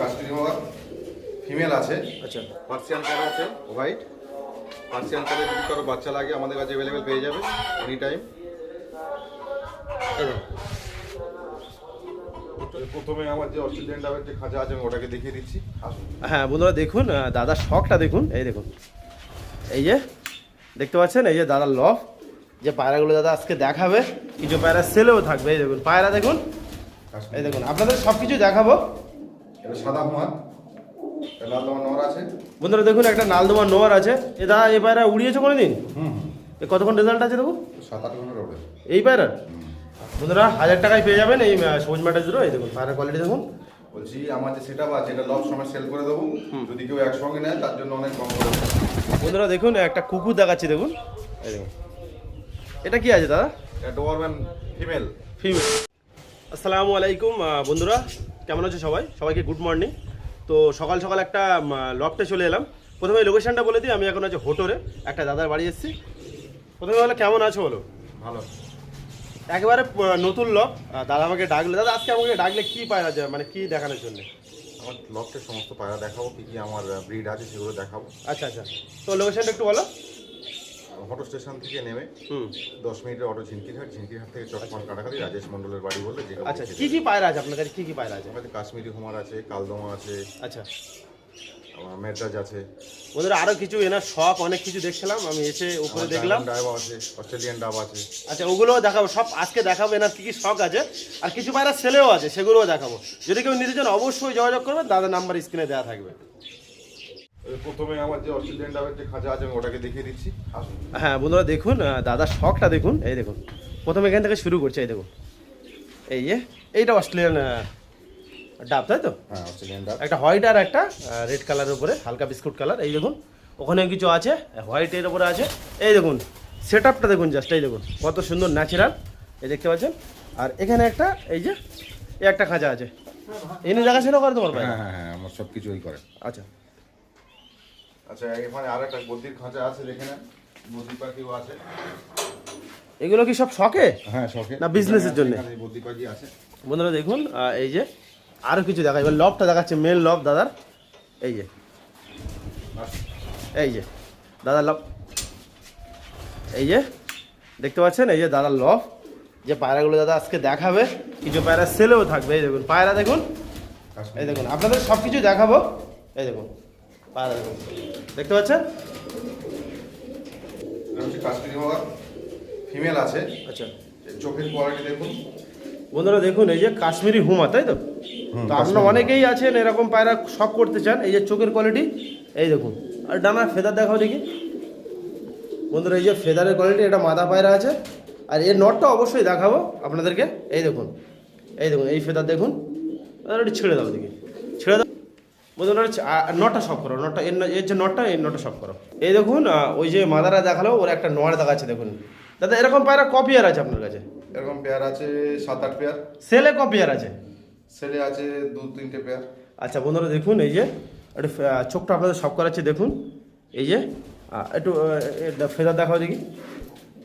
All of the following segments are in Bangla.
কাশ্মীরি মগা ফিমেল আছে, আচ্ছা পার্সিয়ান কার আছে হোয়াইট। পার্সিয়ান কারে যদি কারো বাচ্চা লাগে আমাদের কাছে অ্যাভেলেবেল পেয়ে যাবে এনি টাইম। প্রথমে আমার যে অস্ট্রেলিয়ান ডাবের যে খাঁচা আছে আমি ওটাকে দেখিয়ে দিচ্ছি। হ্যাঁ বন্ধুরা দেখুন, দাদার শখটা দেখুন। এই দেখুন, এই যে দেখতে পাচ্ছেন, এই যে দাদার লফ যে পায়রাগুলো দাদা আজকে দেখাবে, কিছু পায়রা সেলেও থাকবে। এই দেখুন পায়রা দেখুন, এই দেখুন আপনাদের সব কিছু দেখাবো। এটা সাদা হুমার, লাল দমা নর আছে। বন্ধুরা দেখুন একটা নালদোমা নোয়ার আছে। এ দাদা এই পায়রা উড়িয়েছে কোনো দিন? এ কতক্ষণ রেজাল্ট আছে দেখুন? 7-8 ঘন্টা ওঠে এই পায়রার বন্ধুরা 1000 টাকায় পেয়ে যাবেন এই সবুজ মাঠের জুড়ো। এই দেখুন পায়রার কোয়ালিটি দেখুন। বলছি আমার যে সেটআপ আছে এটা লব সময় সেল করে দেবো, যদি কেউ একসঙ্গে নেয় তার জন্য অনেক কম করে দেবো। বন্ধুরা দেখুন একটা কুকুর দেখাচ্ছি দেখুন। এই দেখুন এটা কি আছে দাদা? এটা ডোবারম্যান ফিমেল। আসসালামু আলাইকুম বন্ধুরা, কেমন আছো সবাই? সবাইকে গুড মর্নিং। তো সকাল সকাল একটা লফটে চলে এলাম। প্রথমে লোকেশনটা বলে দিই, আমি এখন আছি হোটোরে, একটা দাদার বাড়ি এসেছি। প্রথমে বলো কেমন আছো বলো? ভালো। একেবারে নতুন লক। দাদা আমাকে ডাকলে, দাদা আজকে আমাকে ডাকলে কি পায়রা যায় মানে কি দেখানোর জন্য? আমার লফটের সমস্ত পায়রা দেখাবো, কি কি আমার ব্রিড আছে সেগুলো দেখাবো। আচ্ছা আচ্ছা, তো লোকেশনটা একটু বলো। অটো স্টেশন থেকে নেমে 10 মিনিটের অটো ঝিনকিরহাট, ঝিনকিরহাট থেকে চট্টগ্রাম কাটাখালি রাজেশ মন্ডলের বাড়ি বললে যে। আচ্ছা, কি কি পায়রা আছে আপনার কাছে? কি কি পায়রা আছে? আমাদের কাশ্মীরি হুমার আছে, কালদমা আছে, আচ্ছা আমার মেডরাজ আছে। ওদের আরো কিছু এনার শখ অনেক কিছু দেখছিলাম, আমি এসে উপরে দেখলাম। ডাব আছে, অস্ট্রেলিয়ান ডাব আছে। আচ্ছা ওগুলোও দেখাবো, সব আজকে দেখাবো এনার কি কি শখ আছে। আর কিছু পায়রা ছেলেও আছে, সেগুলোও দেখাবো। যদি কেউ নিতে চান অবশ্যই যোগাযোগ করবেন, দাদার নাম্বার স্ক্রিনে দেওয়া থাকবে। প্রথমে আমার যে অস্ট্রেলিয়ান ডাবের যে খাঁচা আছে আমি ওটাকে দেখিয়ে দিচ্ছি। হ্যাঁ বন্ধুরা দেখুন, দাদার শখটা দেখুন। এই দেখুন প্রথমে এখান থেকে শুরু করছে। এই দেখুন এই যে এইটা অস্ট্রেলিয়ান ডাব, তাই তো? হ্যাঁ অস্ট্রেলিয়ান ডাব। একটা হোয়াইট আর একটা রেড কালারের উপরে হালকা বিস্কুট কালার। এই দেখুন ওখানে কিছু আছে হোয়াইটের উপরে আছে। এই দেখুন সেট আপটা দেখুন, জাস্ট এই দেখুন কত সুন্দর ন্যাচারাল, এই দেখতে পাচ্ছেন। আর এখানে একটা এই যে এই একটা খাঁচা আছে, এনে দেখাশোনা করে তোমার ভাই? হ্যাঁ হ্যাঁ হ্যাঁ, আমার সব কিছুই করে। আচ্ছা আচ্ছা এখানে আর একটা বদ্রির খাঁচা আছে, দেখে নেন। বদ্রি পাখিও আছে। এগুলো কি সব শখে? হ্যাঁ শখে না বিজনেসের জন্য? বদ্রি পাখি আছে। বন্ধুরা দেখুন এই যে আরও কিছু দেখা, এবার লবটা দেখাচ্ছে, মেন লব দাদার। এই যে এই যে দাদার লব, এই যে দেখতে পাচ্ছেন, এই যে দাদার লব যে পায়রাগুলো দাদা আজকে দেখাবে, কিছু পায়রা সেলেও থাকবে। এই দেখুন পায়রা দেখুন, এই দেখুন আপনাদের সব কিছু দেখাবো। এই দেখুন পায়রা দেখুন, দেখতে পাচ্ছেন। কাশ্মীরি মগা ফিমেল আছে। আচ্ছা চোখের কোয়ালিটি দেখুন বন্ধুরা দেখুন, এই যে কাশ্মীরি হুমা, তাই তো? তো আপনারা অনেকেই আছেন এরকম পায়রা শখ করতে চান। এই যে চোখের কোয়ালিটি এই দেখুন, আর ডানার ফেদার দেখাও দেখি বন্ধুরা। এই যে ফেদারের কোয়ালিটি, এটা মাদা পায়রা আছে। আর এর নটটা অবশ্যই দেখাবো আপনাদেরকে। এই দেখুন এই দেখুন এই ফেদার দেখুন, একটু ছেড়ে দাও দেখি, ছেড়ে দাও বন্ধুরা। নটটা সব করো, নটটা এর যে নটটা, এই নটটা সব করো। এই দেখুন ওই যে মাদারা দেখালো, ওর একটা নড় দেখাচ্ছে দেখুন। দাদা এরকম পায়রা ক পেয়ার আছে আপনার কাছে? এরকম পেয়ার আছে 7-8 পেয়ার। সেলে ক পেয়ার আছে? সেলে আছে 2-3টে পেয়ার। আচ্ছা বন্ধুরা দেখুন, এই যে একটু চোখটা আপনাদের সব করাচ্ছে দেখুন। এই যে একটু ফেদার দেখাও দেখি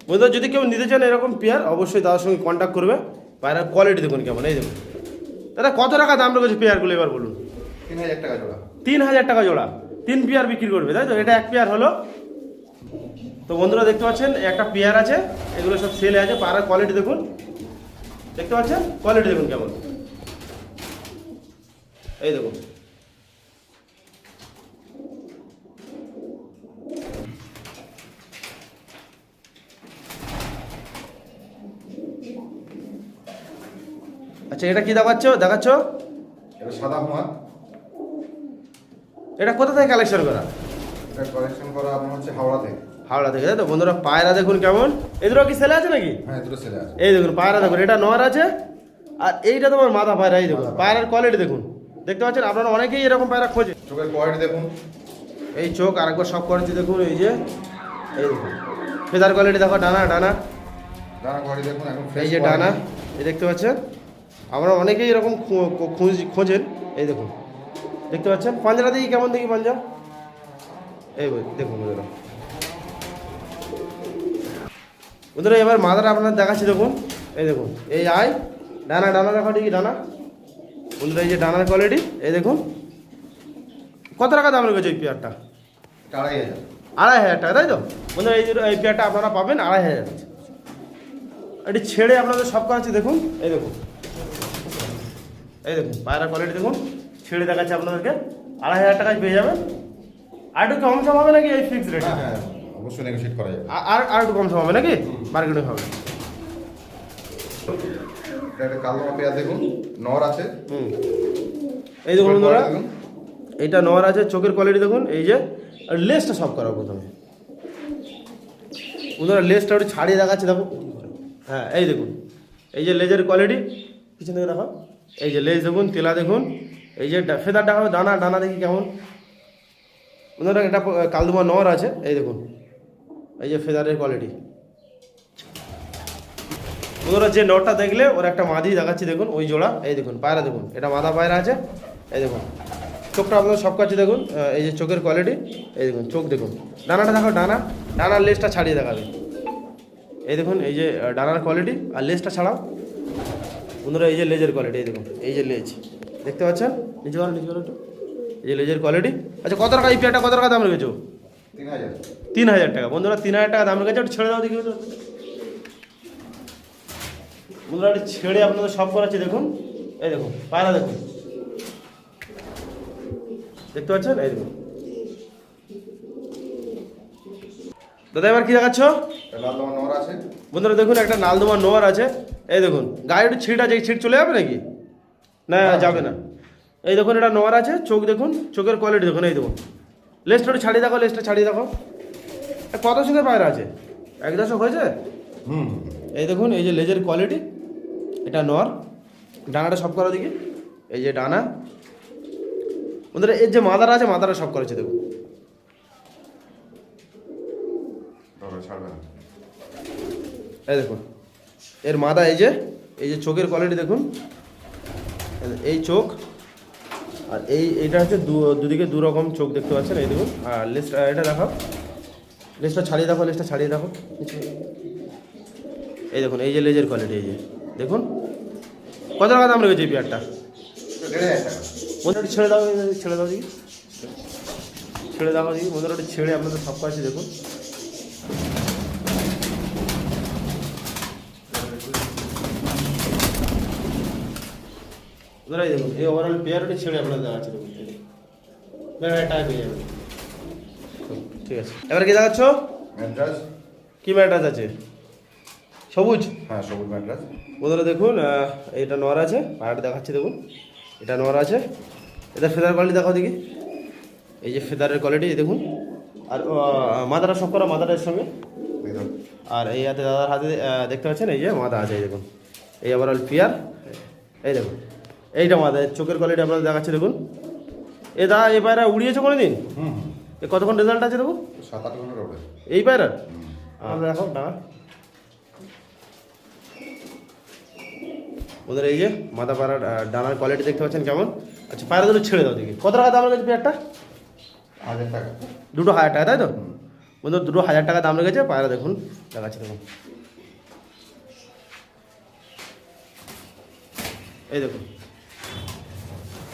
বন্ধুরা। যদি কেউ নিতে চান এরকম পেয়ার অবশ্যই দাদার সঙ্গে কন্ট্যাক্ট করবে। পায়রার কোয়ালিটি দেখুন কেমন। এই দেখুন দাদা কত টাকা দাম রেখেছে পেয়ারগুলো এবার বলুন? 3000 টাকা জোড়া। 3000 টাকা জোড়া, 3 পেয়ার বিক্রি করবে, তাই তো? এটা 1 পেয়ার হলো। তো বন্ধুরা দেখতে পাচ্ছেন একটা পেয়ার আছে, এগুলো সব সেলে আছে। পায়রার কোয়ালিটি দেখুন, দেখতে পাচ্ছেন কোয়ালিটি দেখুন কেমন। এই দেখুন আচ্ছা এটা কি দেখাচ্ছ? এটা সাদা হুমার। এটা কোথা থেকে কালেকশন করা? এটা কালেকশন করা আপনার হচ্ছে হাওড়া থেকে। হাওড়া থেকে, তাই তো? বন্ধুরা পায়রা দেখুন কেমন। এদেরও কি সেলে আছে নাকি? হ্যাঁ দুটো ছেলে আছে। এই দেখুন পায়রা দেখুন, এটা নর আছে আর এইটা তোমার মাথা পায়রা। এই দেখুন পায়রার কোয়ালিটি দেখুন, দেখতে পাচ্ছেন। আপনারা অনেকেই এরকম পায়রা খোঁজে। চোখের কোয়ালিটি দেখুন, এই চোখ আরেকবার সব কোয়ালিটি দেখুন। এই যে এই দেখুন ফেদার কোয়ালিটি দেখো, ডানা ডানা কোয়ালিটি দেখুন একদম এই যে ডানা, এই দেখতে পাচ্ছেন। আমরা অনেকেই এরকম খোঁজেন। এই দেখুন দেখতে পাচ্ছেন। পাঞ্জাটা দেখি কেমন, দেখি পাঞ্জা। এই দেখুন বন্ধুরা এবার মাদারা আপনার দেখাচ্ছি দেখুন। এই দেখুন এই ডানা দেখো দেখি, ডানা বন্ধুরা এই যে ডানার কোয়ালিটি, এই দেখুন কত টাকা দাম রেখেছে এই পেয়ারটা? 2,500। 2,500 টাকা, তাই তো বন্ধুরা? এই পেয়ারটা আপনারা পাবেন 2,500। এটি ছেড়ে আপনাদের সব করাচ্ছি, দেখুন এই দেখুন, এই দেখুন পায়রা কোয়ালিটি দেখুন, ছেড়ে দেখাচ্ছি আপনাদেরকে, 2,500 টাকায় পেয়ে যাবেন। আর একটু কম সম হবে নাকি এই ফিক্স রেট? হ্যাঁ, অবশ্যই নেগোশিয়েট করা যাবে। আর একটু কম সম হবে নাকি, মার্কেটিং হবে? এটা একটা কালো পেয়ার দেখুন, নর আছে। এই দেখুন বন্ধুরা, দেখুন। এইটা নর আছে, চোখের কোয়ালিটি দেখুন, এই যে আর লেসটা সব করা প্রথমে বন্ধুরা, লেসটা একটু ছাড়িয়ে দেখাচ্ছে দেখো। হ্যাঁ এই দেখুন, এই যে লেজের কোয়ালিটি, পিছন থেকে দেখো, এই যে লেজ দেখুন, তেলা দেখুন, এই যে ফেদার দেখাবে, ডানা ডানা দেখি কেমন বন্ধুরা। এটা কালদুমা নর আছে, এই দেখুন এই যে ফেদারের কোয়ালিটি বন্ধুরা। যে নরটা দেখলে ওর একটা মাদি দেখাচ্ছি দেখুন, ওই জোড়া, এই দেখুন পায়রা দেখুন, এটা মাদা পায়রা আছে, এই দেখুন চোখটা আপনাদের সব কাছে দেখুন, এই যে চোখের কোয়ালিটি, এই দেখুন চোখ দেখুন, ডানাটা দেখো, ডানার লেজটা ছাড়িয়ে দেখাবে, এই দেখুন এই যে ডানার কোয়ালিটি আর লেজটা ছাড়াও বন্ধুরা, এই যে লেজের কোয়ালিটি, এই দেখুন এই যে লেজ দেখতে পাচ্ছেন, নিচে করো একটু, এই যে লেজের কোয়ালিটি। আচ্ছা কত টাকা এই পেয়ারটা, কত টাকা দাম রেখেছো? 3,000। 3,000 টাকা বন্ধুরা, 3,000 টাকা দাম রেখেছে। একটু ছেড়ে দাও দেখি বন্ধুরা, একটু ছেড়ে আপনাদের সব করাচ্ছি দেখুন, এই দেখুন পায়রা দেখুন, দেখতে পাচ্ছেন, এই দেখুন দাদা। এবার কি দেখাচ্ছ? লালদমা নর আছে বন্ধুরা দেখুন, একটা নালদোমা নোয়ার আছে, এই দেখুন গায়ে একটু ছিট আছে, এই ছিট চলে যাবে নাকি? না যাবে না। এই দেখুন এটা নোয়ার আছে, চোখ দেখুন, চোখের কোয়ালিটি দেখুন, এই দেখুন লেজটা একটু ছাড়িয়ে দেখো, লেজটা ছাড়িয়ে দেখো, কত সঙ্গে পায়রা আছে? 1 দশক হয়েছে। এই দেখুন এই যে লেজের কোয়ালিটি, এটা নর, ডানাটা সব করা দেখি, এই যে ডানা বন্ধুরা, এর যে মাদারা আছে, মাদারা সব করেছে দেখুন, ছাড়বে না। এই দেখুন এর মাদা, এই যে চোখের কোয়ালিটি দেখুন, এই চোখ আর এইটা হচ্ছে দুদিকে দু রকম চোখ দেখতে পাচ্ছেন, এই দেখুন। আর লেজটা এটা দেখো, লেজটা ছাড়িয়ে দেখো, লেজটা ছাড়িয়ে দেখো, এই দেখুন এই যে লেজের কোয়ালিটি, এই যে দেখুন কত টাকা দাম রেখেছে এই পেয়ারটা? 1,500 টাকা। বন্ধুরা ছেড়ে দাও, ছেড়ে দাও দেখি, ছেড়ে দাও দেখি বন্ধুরা, ছেড়ে আপনাদের সব কাছে দেখুন, বন্ধুরা এই দেখুন এই ওভারঅল পেয়ারটি ছেড়ে আপনাদের দেখাচ্ছি দেখুন, টাকা পেয়ে যাবেন। ঠিক আছে, এবার কি দেখাচ্ছ? ম্যাড্রাস। কি ম্যাট্রাস আছে? সবুজ। হ্যাঁ, সবুজ ম্যাড্রাস। বন্ধুরা দেখুন, এটা নর আছে, পায়রাটা দেখাচ্ছি দেখুন, এটা নর আছে, এটা ফেদার কোয়ালিটি দেখো দেখি, এই যে ফেদারের কোয়ালিটি দেখুন। আর মাদারা সব করা, মাদারের সঙ্গে। দেখুন। আর এই হাতে দাদার হাতে দেখতে পাচ্ছেন, এই যে মাদা আছে, এই দেখুন এই ওভারঅল পেয়ার, এই দেখুন এইটা মাদা, চোখের কোয়ালিটি আপনাদের দেখাচ্ছি দেখুন। এ দাদা এই পায়রা উড়িয়েছে কোনো দিন? এ কতক্ষণ রেজাল্ট আছে দেখুন? 7-8 ঘন্টার ওপরে। এই পায়রার আমরা দেখো ডানা ওদের, এই যে মাথা পায়রার ডানার কোয়ালিটি দেখতে পাচ্ছেন কেমন। আচ্ছা পায়রাগুলো ছেড়ে দাও দেখি, কত টাকা দাম রেখেছে পেয়ারটা? 1,000 টাকা। দুটো 1,000 টাকা, তাই তো বন্ধু? দুটো 1,000 টাকা দাম রেখেছে পায়রা, দেখুন দেখাচ্ছি দেখুন, এই দেখুন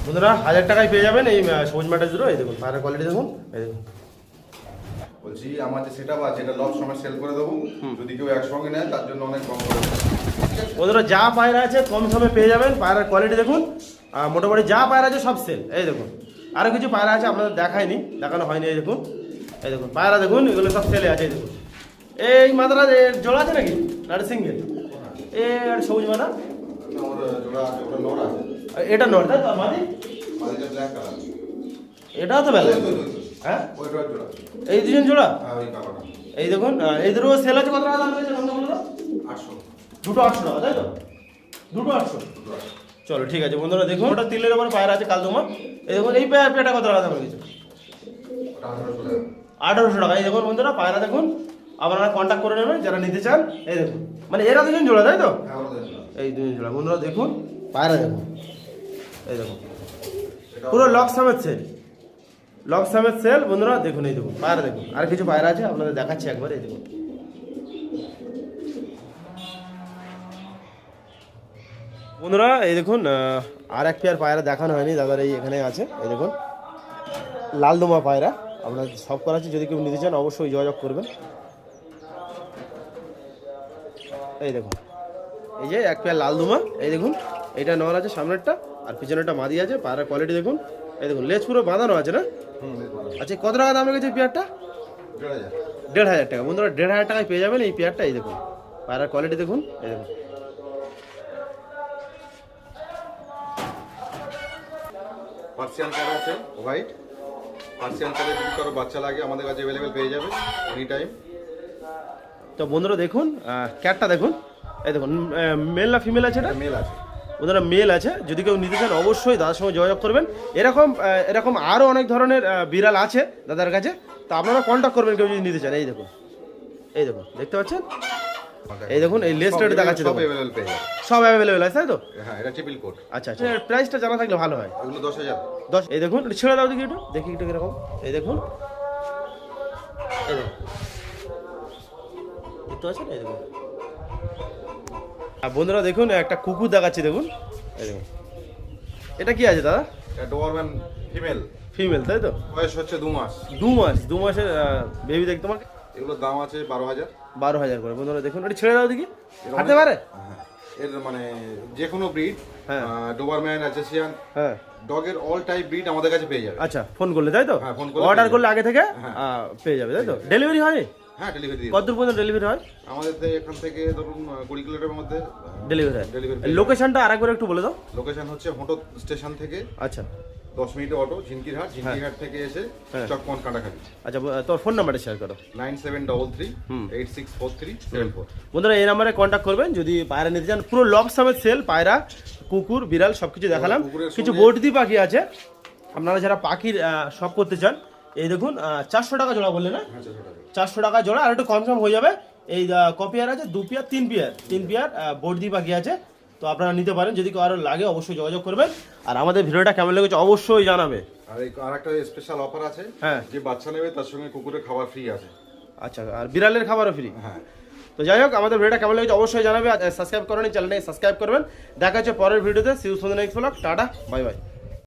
বন্ধুরা 1,000 টাকায় পেয়ে যাবেন এই সবুজ ম্যাটার দুটো, এই দেখুন পায়রার কোয়ালিটি দেখুন, এই দেখুন। বলছি আমার যে সেটআপ আছে এটা লট সময় সেল করে দেবো, যদি কেউ একসঙ্গে নেয় তার জন্য অনেক কম করে দেবো। বন্ধুরা যা পায়রা আছে কম সময়ে পেয়ে যাবেন, পায়রার কোয়ালিটি দেখুন, মোটামুটি যা পায়রা আছে সব সেল। এই দেখুন আরও কিছু পায়রা আছে আপনাদের দেখায়নি, দেখানো হয়নি, এই দেখুন, এই দেখুন পায়রা দেখুন, এগুলো সব সেলে আছে, এই দেখুন। এই মাদারা জোড়া আছে নাকি, না সিঙ্গেল? আর সবুজ মাদা আমার জোড়া আছে, ওটা নর আছে। এটা নর, তাই তো? মাদি মাদিটা ব্ল্যাক কালার। এটাও তো বেলা, হ্যাঁ ওইটা জোড়া। এই দুজন জোড়া, হ্যাঁ, ওই কাকাটা। এই দেখুন এই দুটো সেল আছে, কত টাকা দাম হয়েছে বন্ধু বলো তো? 800। দুটো 800 টাকা, তাই তো? দুটো 800। চলো ঠিক আছে বন্ধুরা, দেখুন ওটা তিলের ওপর পায়রা আছে কালদমা, এই দেখুন এই পেয়ারটা কত টাকা দাম রেখেছে? ওটা 1800 টাকা। 1800 টাকা। এই দেখুন বন্ধুরা পায়রা দেখুন, আপনারা কন্ট্যাক্ট করে নেবেন যারা নিতে চান। এই দেখুন মানে এরা দুজন জোড়া, তাই তো? হ্যাঁ, ওটা জোড়া। এই দুজন জোড়া বন্ধুরা দেখুন, পায়রা দেখুন, এই দেখুন পুরো লক সামেত সেল, লক সামেত সেল বন্ধুরা দেখুন, এই দেখুন পায়রা দেখুন। আর কিছু পায়রা আছে আপনাদের দেখাচ্ছি একবার, এই দেখুন বন্ধুরা এই দেখুন আর এক পেয়ার পায়রা দেখানো হয়নি দাদার, এই এখানে আছে। এই দেখুন লালদমা পায়রা, আপনার সব করা আছে, যদি কেউ নিতে চান অবশ্যই যোগাযোগ করবেন। এই দেখুন এই যে এক পেয়ার লালদমা, এই দেখুন এইটা নেওয়ার আছে সামনেরটা, আর পিছনেরটা মাদি আছে। পায়রার কোয়ালিটি দেখুন, এই দেখুন লেজ পুরো বাঁধানো আছে না? আচ্ছা কত টাকা দাম রেখেছে এই পেয়ারটা? 1,500 টাকা। বন্ধুরা 1,500 টাকায় পেয়ে যাবেন এই পেয়ারটা। এই দেখুন পায়রার কোয়ালিটি দেখুন, এই দেখুন। পার্সিয়ান কার আছে হোয়াইট, পার্সিয়ান কারে যদি কারো বাচ্চা লাগে আমাদের কাছে অ্যাভেলেবেল পেয়ে যাবে এনি টাইম। তো বন্ধুরা দেখুন ক্যাটটা দেখুন, এই দেখুন মেল না ফিমেল আছে এটা? মেল আছে বন্ধুরা, মেল আছে। যদি কেউ নিতে চান অবশ্যই দাদার সঙ্গে যোগাযোগ করবেন। এরকম আরও অনেক ধরনের বিড়াল আছে দাদার কাছে, তো আপনারা কন্ট্যাক্ট করবেন কেউ যদি নিতে চান। এই দেখুন দেখতে পাচ্ছেন, এই দেখুন এই লেস রেট দেখাচ্ছে, সব অ্যাভেলেবেল পেয়ে যাবে। সব অ্যাভেলেবেল আছে তাই তো? হ্যাঁ এটা ট্রিপল কোট। আচ্ছা আচ্ছা, প্রাইসটা জানা থাকলে ভালো হয়। এগুলো 10,000। 10। এই দেখুন একটু ছেড়ে দাও দেখি, একটু দেখি একটু কিরকম। এই দেখুন দেখতে পাচ্ছেন, এই দেখুন। আর বন্ধুরা দেখুন একটা কুকুর দেখাচ্ছি, দেখুন এই দেখুন। এটা কি আছে দাদা? এটা ডোবারম্যান ফিমেল। ফিমেল তাই তো? বয়স হচ্ছে 2 মাস। 2 মাসের বেবি দেখতে তোমার। এগুলোর দাম আছে 12,000। 12,000 করে। বন্ধুরা দেখুন এটা ছেড়ে দাও দেখি, হাঁটতে পারে? হ্যাঁ এর মানে যে কোনো ব্রিড, হ্যাঁ ডোবারম্যান, অ্যাজেসিয়ান, হ্যাঁ ডগের অল টাইপ ব্রিড আমাদের কাছে পেয়ে যাবে। আচ্ছা ফোন করলে তাই তো? হ্যাঁ, ফোন করলে অর্ডার পেয়ে করলে আগে থেকে হ্যাঁ। পেয়ে যাবে তাই তো? ডেলিভারি হয়? হ্যাঁ ডেলিভারি দিয়ে কত পর্যন্ত ডেলিভারি হয়? আমাদের এখান থেকে ধরুন 20 কিলোমিটারের মধ্যে ডেলিভারি হয়। ডেলিভারি। লোকেশনটা আরেকবার একটু বলে দাও। লোকেশন হচ্ছে হোটো স্টেশন থেকে আচ্ছা 10 মিনিটের অটো ঝিনকিরহাট, ঝিনকিরহাট থেকে এসে হ্যাঁ। চকমন কাটাখালি। আচ্ছা তোর ফোন নাম্বারটা শেয়ার করো। 9733 864374। বন্ধুরা এই নাম্বারে কন্ট্যাক্ট করবেন যদি পায়রা নিতে চান। পুরো লব সমেত সেল, পায়রা কুকুর বিড়াল সব কিছু দেখালাম। কুকুরের কিছু সঙ্গে- বর্দি পাখি আছে, আপনারা যারা পাখির শখ করতে চান। এই দেখুন 400 টাকা জোড়া বললে না? 400 টাকা জোড়া, আর একটু কম হয়ে যাবে। এই কপিয়ার আছে 2 পেয়ার 3 পেয়ার বর্দি পাখি আছে, তো আপনারা নিতে পারেন। যদি কারো লাগে অবশ্যই যোগাযোগ করবেন। আর আমাদের ভিডিওটা কেমন লেগেছে অবশ্যই জানাবে। আর একটা স্পেশাল অফার আছে, হ্যাঁ যে বাচ্চা নেবে তার সঙ্গে কুকুরের খাবার ফ্রি আছে। আচ্ছা, আর বিড়ালের খাবারও ফ্রি? হ্যাঁ। তো যাই হোক, আমাদের ভিডিওটা কেমন লেগেছে অবশ্যই জানাবে। আর সাবস্ক্রাইব করেনি চ্যানেলটাকে সাবস্ক্রাইব করবেন। দেখা হচ্ছে পরের ভিডিওতে। See you soon the next blog. Tata, bye by.